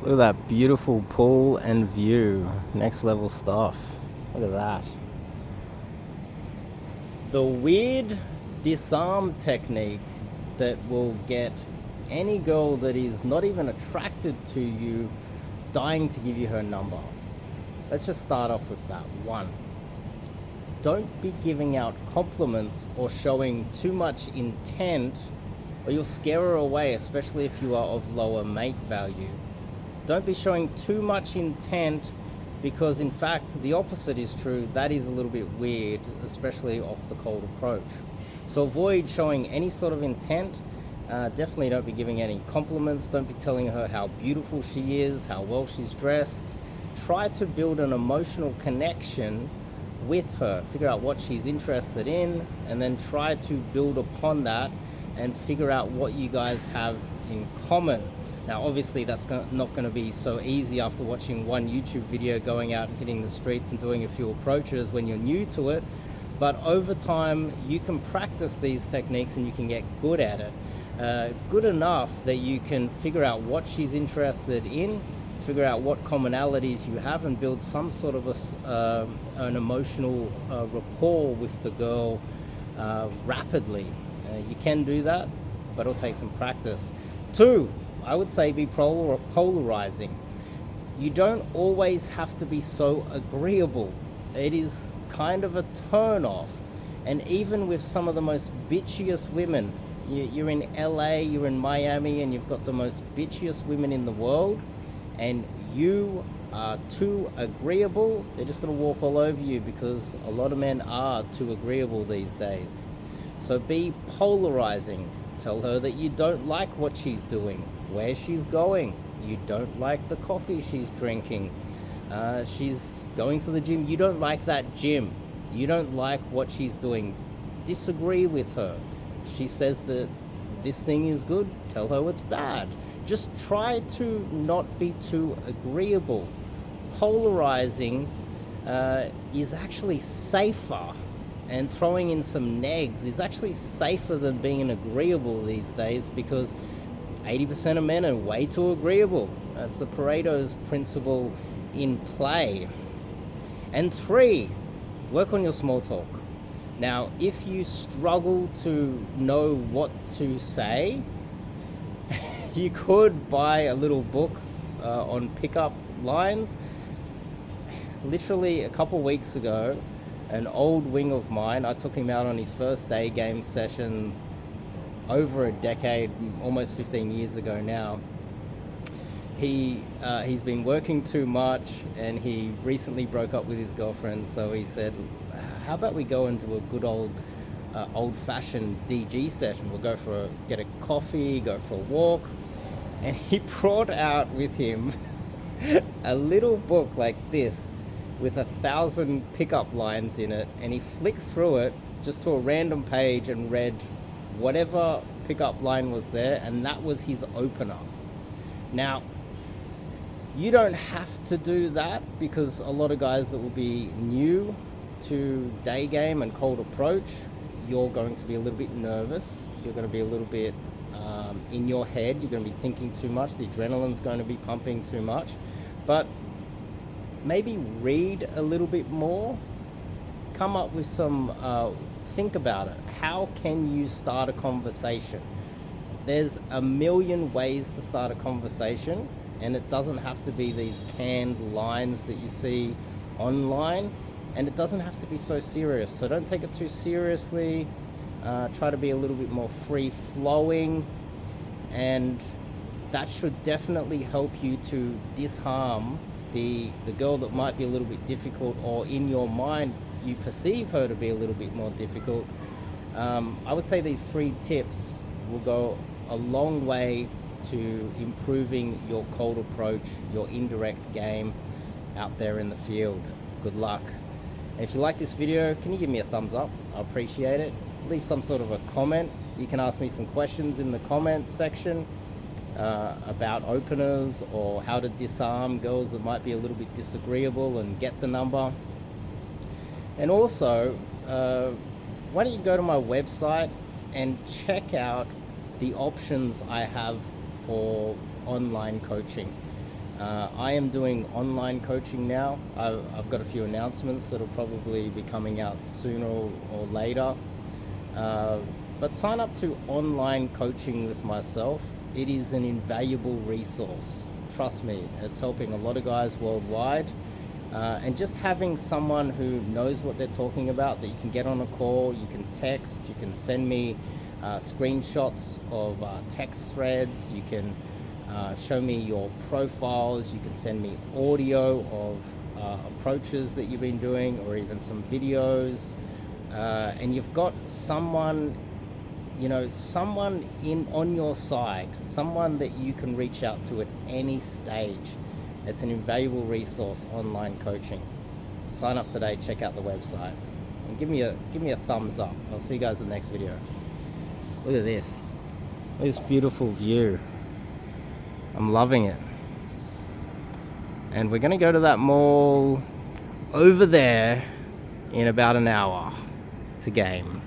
Look at that beautiful pool and view. Next level stuff. Look at that. The weird disarm technique that will get any girl that is not even attracted to you dying to give you her number. Let's just start off with that. 1, don't be giving out compliments or showing too much intent, or you'll scare her away, especially if you are of lower mate value. Don't be showing too much intent, because in fact the opposite is true. That is a little bit weird, especially off the cold approach. So avoid showing any sort of intent. Definitely don't be giving any compliments. Don't be telling her how beautiful she is, how well she's dressed. Try to build an emotional connection with her. Figure out what she's interested in, and then try to build upon that and figure out what you guys have in common. Now obviously that's not going to be so easy after watching one YouTube video, going out and hitting the streets and doing a few approaches when you're new to it, but over time you can practice these techniques and you can get good at it. Good enough that you can figure out what she's interested in, figure out what commonalities you have, and build some sort of an emotional rapport with the girl rapidly. You can do that, but it'll take some practice. 2, I would say be polarizing. You don't always have to be so agreeable. It is kind of a turn off. And even with some of the most bitchiest women, you're in LA, you're in Miami, and you've got the most bitchiest women in the world, and you are too agreeable, they're just going to walk all over you, because a lot of men are too agreeable these days. So be polarizing. Tell her that you don't like what she's doing, where she's going. You don't like the coffee she's drinking. She's going to the gym. You don't like that gym. You don't like what she's doing. Disagree with her. She says that this thing is good. Tell her it's bad. Just try to not be too agreeable. Polarizing is actually safer, and throwing in some negs is actually safer than being agreeable these days, because 80% of men are way too agreeable. That's the Pareto's principle in play. And 3, work on your small talk. Now, if you struggle to know what to say, you could buy a little book on pickup lines. Literally a couple weeks ago, an old wing of mine, I took him out on his first day game session over a decade, almost 15 years ago now. He's been working too much, and he recently broke up with his girlfriend, so he said, how about we go and do a good old-fashioned DG session? We'll get a coffee, go for a walk. And he brought out with him a little book like this with 1,000 pickup lines in it, and he flicked through it just to a random page and read whatever pickup line was there, and that was his opener. Now, you don't have to do that, because a lot of guys that will be new to day game and cold approach, you're going to be a little bit nervous. You're going to be a little bit in your head. You're going to be thinking too much. The adrenaline's going to be pumping too much. But maybe read a little bit more. Come up with some, think about it. How can you start a conversation? There's a million ways to start a conversation, and it doesn't have to be these canned lines that you see online, and it doesn't have to be so serious. So don't take it too seriously. Try to be a little bit more free-flowing, and that should definitely help you to disarm the girl that might be a little bit difficult, or in your mind you perceive her to be a little bit more difficult. I would say these 3 tips will go a long way to improving your cold approach, your indirect game out there in the field. Good luck. And if you like this video, can you give me a thumbs up? I appreciate it. Leave some sort of a comment. You can ask me some questions in the comment section about openers, or how to disarm girls that might be a little bit disagreeable and get the number. And also, why don't you go to my website and check out the options I have for online coaching. I am doing online coaching now. I've got a few announcements that'll probably be coming out sooner or later. But sign up to online coaching with myself. It is an invaluable resource. Trust me, it's helping a lot of guys worldwide. And just having someone who knows what they're talking about, that you can get on a call, you can text, you can send me screenshots of text threads, you can show me your profiles, you can send me audio of approaches that you've been doing, or even some videos, and you've got someone, someone on your side, someone that you can reach out to at any stage. It's an invaluable resource, online coaching. Sign up today, check out the website, and give me a thumbs up. I'll see you guys in the next video. Look at this. This beautiful view. I'm loving it. And we're gonna go to that mall over there in about an hour to game.